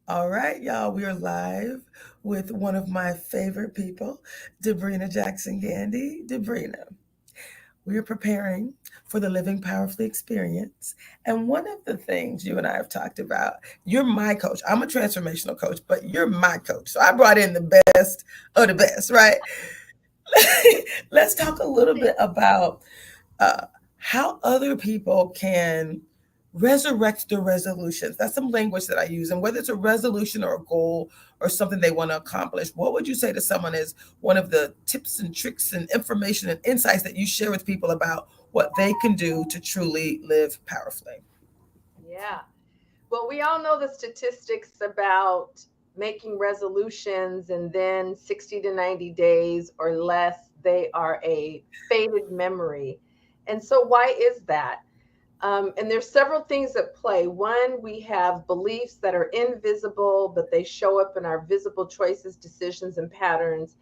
All right, y'all, we are live with one of my favorite people, Debrena Jackson Gandy. Debrena, we are preparing for the Living Powerfully experience. And one of the things you and I have talked about, you're my coach. I'm a transformational coach, but you're my coach. So I brought in the best of the best, right? Let's talk a little bit about uh, how other people can resurrect their resolutions. That's some language that I use. And whether it's a resolution or a goal or something they want to accomplish, what would you say to someone is one of the tips and tricks and information and insights that you share with people about what they can do to truly live powerfully? Yeah. Well, we all know the statistics about making resolutions and then 60 to 90 days or less, they are a faded memory. And so, why is that? And there's several things at play. One, we have beliefs that are invisible, but they show up in our visible choices, decisions, and patterns.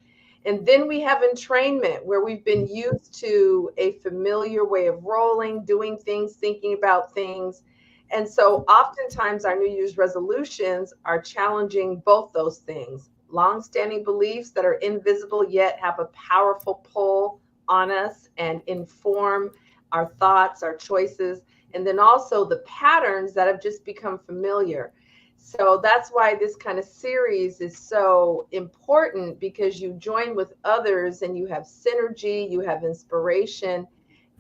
And then we have entrainment, where we've been used to a familiar way of rolling, doing things, thinking about things. And so oftentimes our New Year's resolutions are challenging both those things. Long-standing beliefs that are invisible yet have a powerful pull on us and inform our thoughts, our choices, and then also the patterns that have just become familiar. So that's why this kind of series is so important, because you join with others and you have synergy, you have inspiration,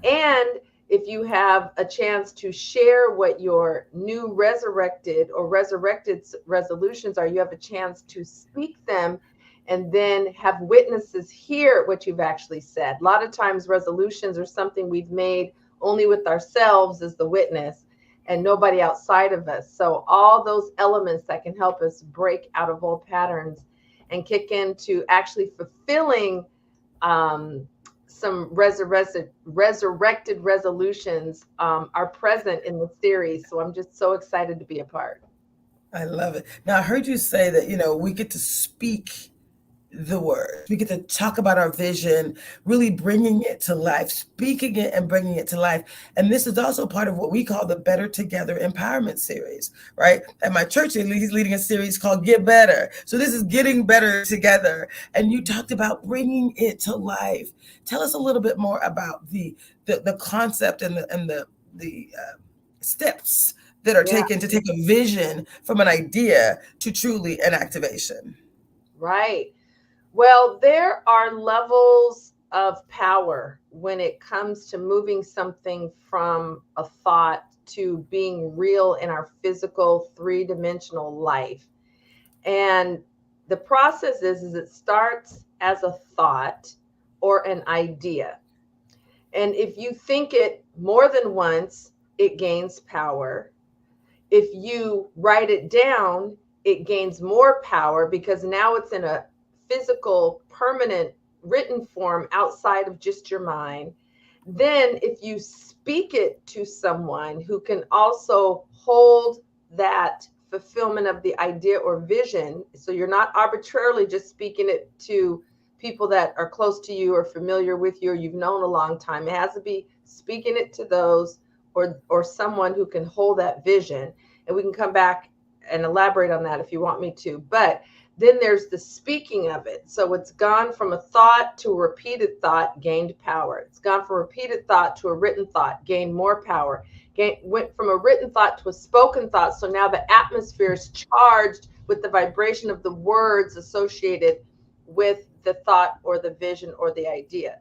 and if you have a chance to share what your new resurrected resolutions are, you have a chance to speak them and then have witnesses hear what you've actually said. A lot of times, resolutions are something we've made only with ourselves as the witness and nobody outside of us. So, all those elements that can help us break out of old patterns and kick into actually fulfilling um, some resurrected resolutions are present in the series. So I'm just so excited to be a part. I love it. Now, I heard you say that, we get to speak the words. We get to talk about our vision, really bringing it to life, speaking it and bringing it to life. And this is also part of what we call the Better Together Empowerment Series, right? At my church, he's leading a series called Get Better. So this is getting better together. And you talked about bringing it to life. Tell us a little bit more about the concept and the steps that are Yeah, taken to take a vision from an idea to truly an activation. right. Well, there are levels of power when it comes to moving something from a thought to being real in our physical three-dimensional life. And the process is it starts as a thought or an idea. And if you think it more than once, it gains power. If you write it down, it gains more power because now it's in a physical, permanent, written form outside of just your mind. Then, if you speak it to someone who can also hold that fulfillment of the idea or vision, so you're not arbitrarily just speaking it to people that are close to you or familiar with you or you've known a long time. It has to be speaking it to those or someone who can hold that vision, and we can come back and elaborate on that if you want me to. But then there's the speaking of it. So it's gone from a thought to a repeated thought, gained power. It's gone from a repeated thought to a written thought, gained more power. Went from a written thought to a spoken thought. So now the atmosphere is charged with the vibration of the words associated with the thought or the vision or the idea.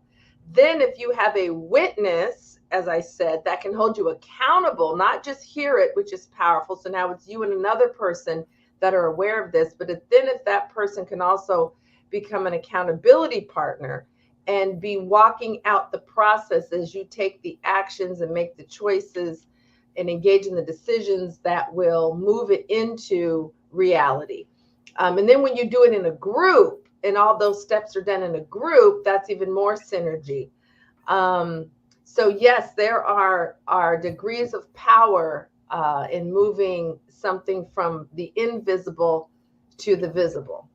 Then, if you have a witness, as I said, that can hold you accountable, not just hear it, which is powerful. So now it's you and another person that are aware of this. But then, if that person can also become an accountability partner and be walking out the process as you take the actions and make the choices and engage in the decisions that will move it into reality. And then when you do it in a group and all those steps are done in a group, that's even more synergy. Um, so yes, there are degrees of power in moving something from the invisible to the visible.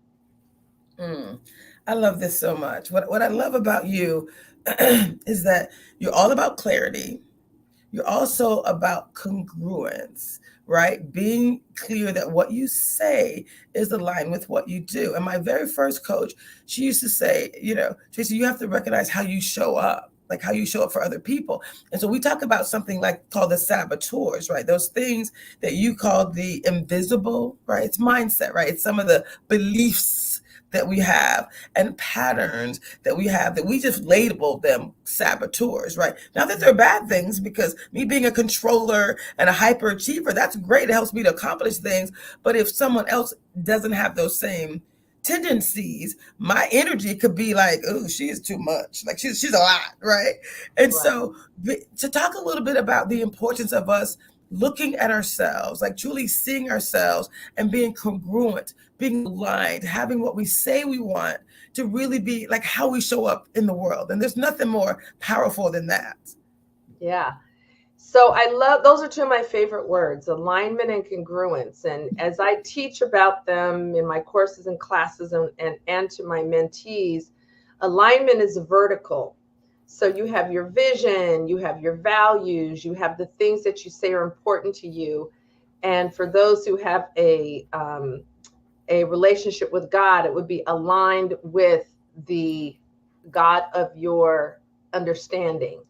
Mm. I love this so much. What I love about you is that you're all about clarity. You're also about congruence, right? Being clear that what you say is aligned with what you do. And my very first coach, she used to say, Traci, you have to recognize how you show up, like how you show up for other people. And so we talk about something like called the saboteurs, right? Those things that you call the invisible, right? It's mindset, right? It's some of the beliefs that we have and patterns that we have that we just label them saboteurs, right? Not that they're bad things, because me being a controller and a hyperachiever, that's great. It helps me to accomplish things. But if someone else doesn't have those same tendencies, my energy could be like, oh, she is too much. Like she's a lot, right? And Right. so to talk a little bit about the importance of us looking at ourselves, like truly seeing ourselves and being congruent, being aligned, having what we say we want to really be like how we show up in the world. And there's nothing more powerful than that. Yeah. So I love, those are two of my favorite words, alignment and congruence. And as I teach about them in my courses and classes and to my mentees, alignment is vertical. So you have your vision, you have your values, you have the things that you say are important to you. And for those who have a relationship with God, it would be aligned with the God of your understanding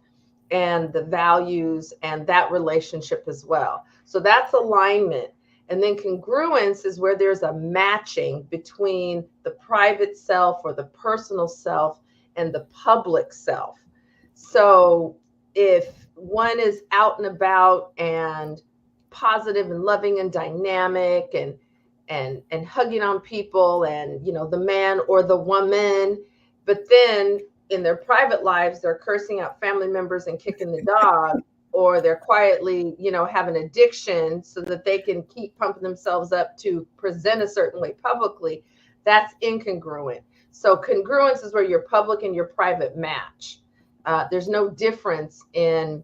and the values and that relationship as well. So that's alignment. And then congruence is where there's a matching between the private self or the personal self and the public self. So if one is out and about and positive and loving and dynamic and hugging on people, and the man or the woman, but then in their private lives they're cursing out family members and kicking the dog, or they're quietly have an addiction so that they can keep pumping themselves up to present a certain way publicly, that's incongruent. So congruence is where your public and your private match. There's no difference in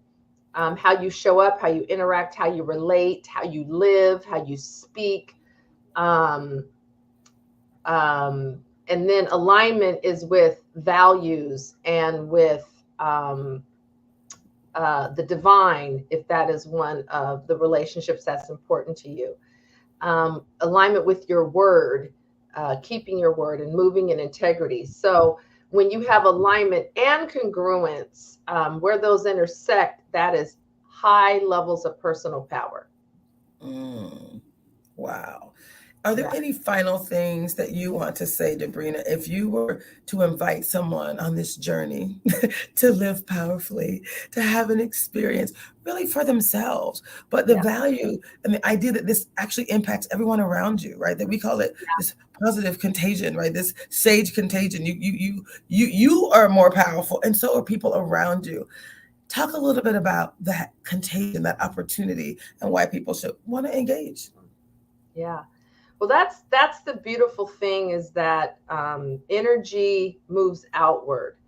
how you show up, how you interact, how you relate, how you live, how you speak. um, and then alignment is with values and with the divine, if that is one of the relationships that's important to you. Alignment with your word, keeping your word and moving in integrity. So when you have alignment and congruence, where those intersect, that is high levels of personal power. Mm, wow. Are there Yeah. any final things that you want to say, Debrena, if you were to invite someone on this journey to live powerfully, to have an experience really for themselves, but the Yeah. value and the idea that this actually impacts everyone around you, right? That we call it this positive contagion, right? This sage contagion. You are more powerful, and so are people around you. Talk a little bit about that contagion, that opportunity, and why people should want to engage. Yeah. Well, that's the beautiful thing, is that energy moves outward.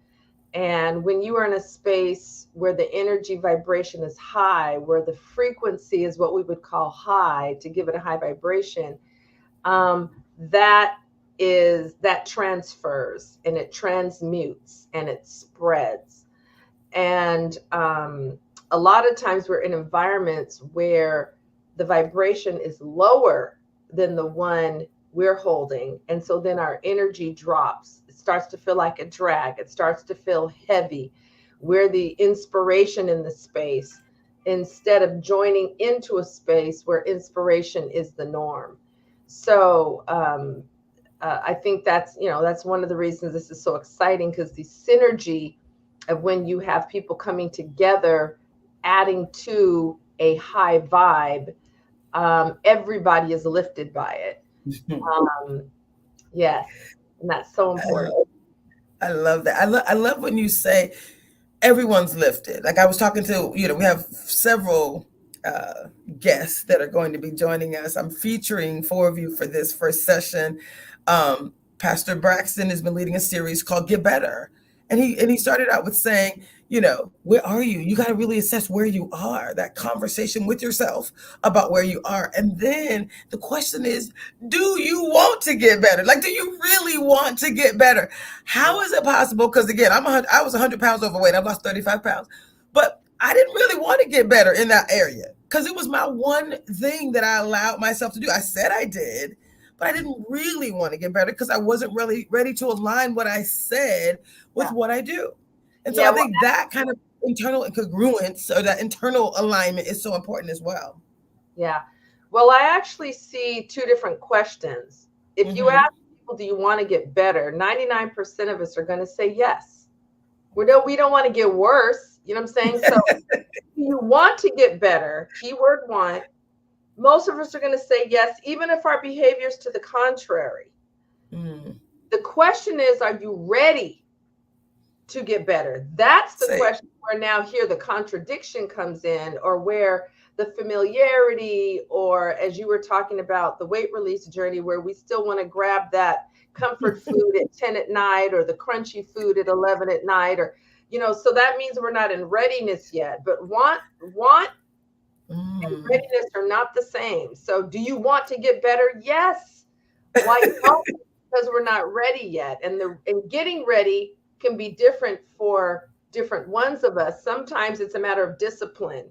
And when you are in a space where the energy vibration is high, where the frequency is what we would call high, to give it a high vibration, um, that that transfers and it transmutes and it spreads. And a lot of times we're in environments where the vibration is lower than the one we're holding. And so then our energy drops. It starts to feel like a drag. It starts to feel heavy. We're the inspiration in the space instead of joining into a space where inspiration is the norm. So I think that's one of the reasons this is so exciting, because the synergy of when you have people coming together, adding to a high vibe, everybody is lifted by it. Um, yes, and that's so important. I love that. I love when you say everyone's lifted. Like I was talking to, we have several uh, guests that are going to be joining us. I'm featuring four of you for this first session. Pastor Braxton has been leading a series called Get Better. And he started out with saying, where are you? You got to really assess where you are, that conversation with yourself about where you are. And then the question is, do you want to get better? Like, do you really want to get better? How is it possible? Because again, I was 100 pounds overweight. I lost 35 pounds, but I didn't really want to get better in that area. because it was my one thing that I allowed myself to do. I said I did, but I didn't really want to get better because I wasn't really ready to align what I said with Yeah. what I do. And so Yeah. I Well, think that kind of internal congruence or that internal alignment is so important as well. yeah. Well, I actually see two different questions. If you Mm-hmm. ask people, do you want to get better? 99% of us are going to say yes. We don't want to get worse. You know what I'm saying? So you want to get better, keyword want, most of us are going to say yes, even if our behavior is to the contrary. Mm. The question is, are you ready to get better? That's the Say, question where now here the contradiction comes in, or where the familiarity, or as you were talking about the weight release journey, where we still want to grab that comfort food at 10 at night, or the crunchy food at 11 at night, or so that means we're not in readiness yet. But want and mm. readiness are not the same. So do you want to get better? Yes. Why don't? Because we're not ready yet. And getting ready can be different for different ones of us. Sometimes it's a matter of discipline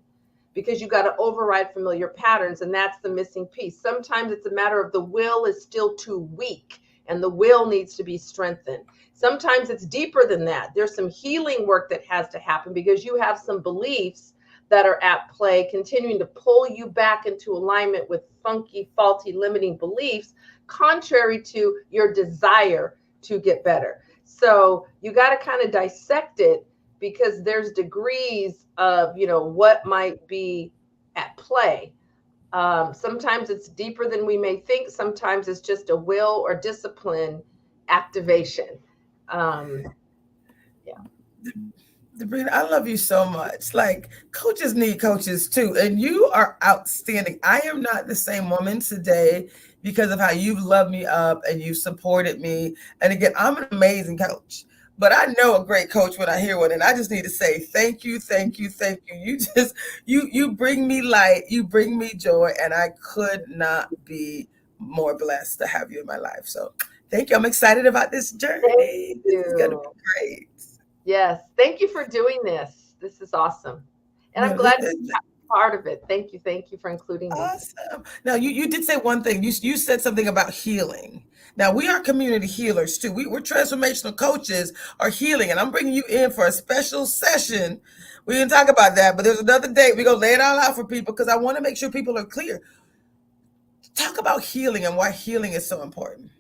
because you got to override familiar patterns, and that's the missing piece. Sometimes it's a matter of the will is still too weak and the will needs to be strengthened. Sometimes it's deeper than that. There's some healing work that has to happen because you have some beliefs that are at play, continuing to pull you back into alignment with funky, faulty, limiting beliefs, contrary to your desire to get better. So you got to kind of dissect it because there's degrees of, what might be at play. Sometimes it's deeper than we may think. Sometimes it's just a will or discipline activation. Um, yeah. Debrena, I love you so much. Like, coaches need coaches too, and you are outstanding. I am not the same woman today because of how you've loved me up and you've supported me. And again, I'm an amazing coach, but I know a great coach when I hear one, and I just need to say thank you, thank you, thank you. You just you bring me light, you bring me joy, and I could not be more blessed to have you in my life. So, thank you. I'm excited about this Thank journey. This is gonna be you. great. Yes. Thank you for doing this. This is awesome. And I'm No, glad to be part of it. Thank you. Thank you for including me. awesome. Now, you did say one thing. You said something about healing. Now, we are community healers too. We're transformational coaches are healing, and I'm bringing you in for a special session. We didn't talk about that, but there's another date. We're going to lay it all out for people because I want to make sure people are clear. Talk about healing and why healing is so important.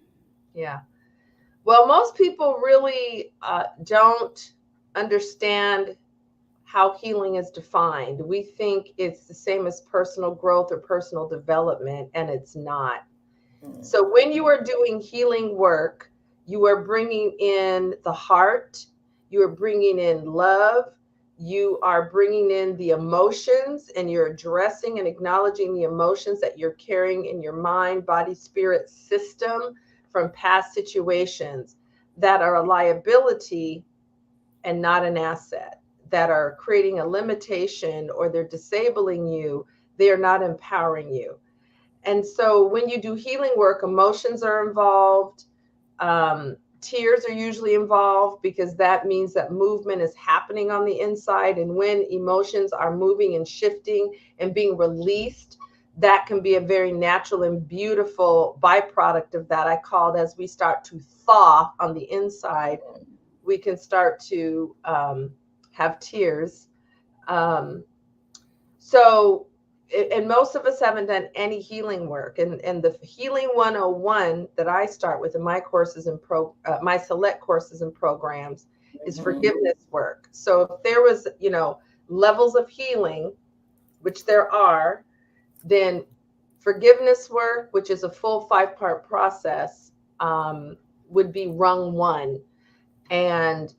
Yeah. Well, most people really don't understand how healing is defined. We think it's the same as personal growth or personal development, and it's not. Mm. So when you are doing healing work, you are bringing in the heart, you are bringing in love, you are bringing in the emotions, and you're addressing and acknowledging the emotions that you're carrying in your mind, body, spirit system from past situations that are a liability and not an asset, that are creating a limitation or they're disabling you, they are not empowering you. And so when you do healing work, emotions are involved. Tears are usually involved because that means that movement is happening on the inside. And when emotions are moving and shifting and being released, that can be a very natural and beautiful byproduct of that. I call it, as we start to thaw on the inside, we can start to have tears. Um, so and most of us haven't done any healing work, and the healing 101 that I start with in my courses and my select courses and programs is Mhm. forgiveness work. So if there was levels of healing, which there are, then forgiveness work, which is a full 5-part process, would be rung one. And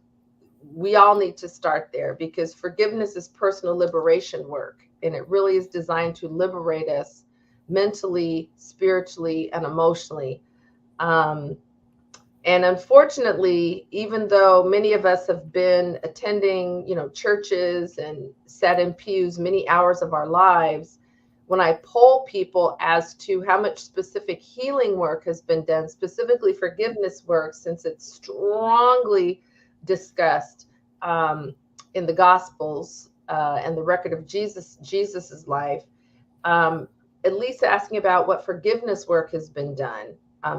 we all need to start there because forgiveness is personal liberation work, and it really is designed to liberate us mentally, spiritually, and emotionally. Um, and unfortunately, even though many of us have been attending, churches and sat in pews many hours of our lives, when I poll people as to how much specific healing work has been done, specifically forgiveness work, since it's strongly discussed in the Gospels and the record of Jesus's life, Um, at least asking about what forgiveness work has been done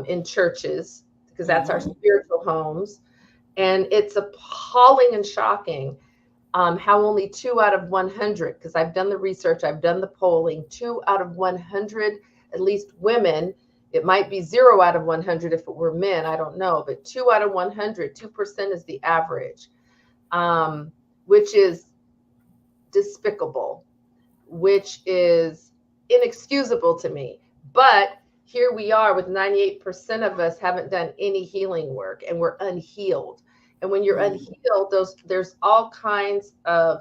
in churches, because that's our Mm-hmm. spiritual homes. And it's appalling and shocking how only 2 out of 100, because I've done the research, I've done the polling, 2 out of 100, at least women, it might be 0 out of 100 if it were men, I don't know, but 2 out of 100, 2% is the average, which is despicable, which is inexcusable to me. But here we are with 98% of us haven't done any healing work and we're unhealed. And when you're Mm-hmm. unhealed, there's all kinds of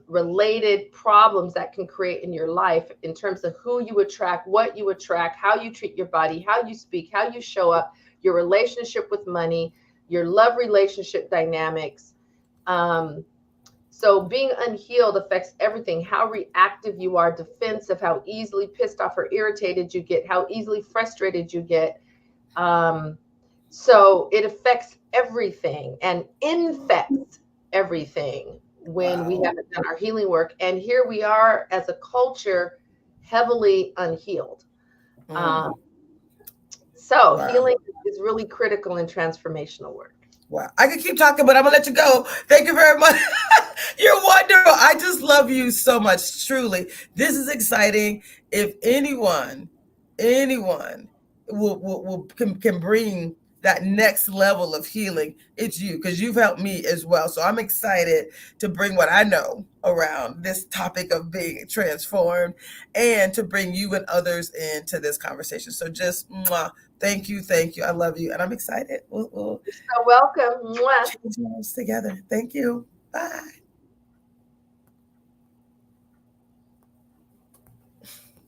related problems that can create in your life in terms of who you attract, what you attract, how you treat your body, how you speak, how you show up, your relationship with money, your love relationship dynamics. Um, so being unhealed affects everything, how reactive you are, defensive, how easily pissed off or irritated you get, how easily frustrated you get. Um, so it affects everything and infects everything when we Wow. haven't done our healing work. And here we are as a culture heavily unhealed. Mm. Um, so Wow. healing is really critical in transformational work. Wow. I could keep talking, but I'm gonna let you go. Thank you very much. You're wonderful. I just love you so much. Truly. This is exciting. If anyone will can bring that next level of healing, it's you, because you've helped me as well. So I'm excited to bring what I know around this topic of being transformed and to bring you and others into this conversation. So just mwah, thank you, thank you. I love you, and I'm excited. We'll You're so welcome. Mwah. change lives together. Thank you. Bye.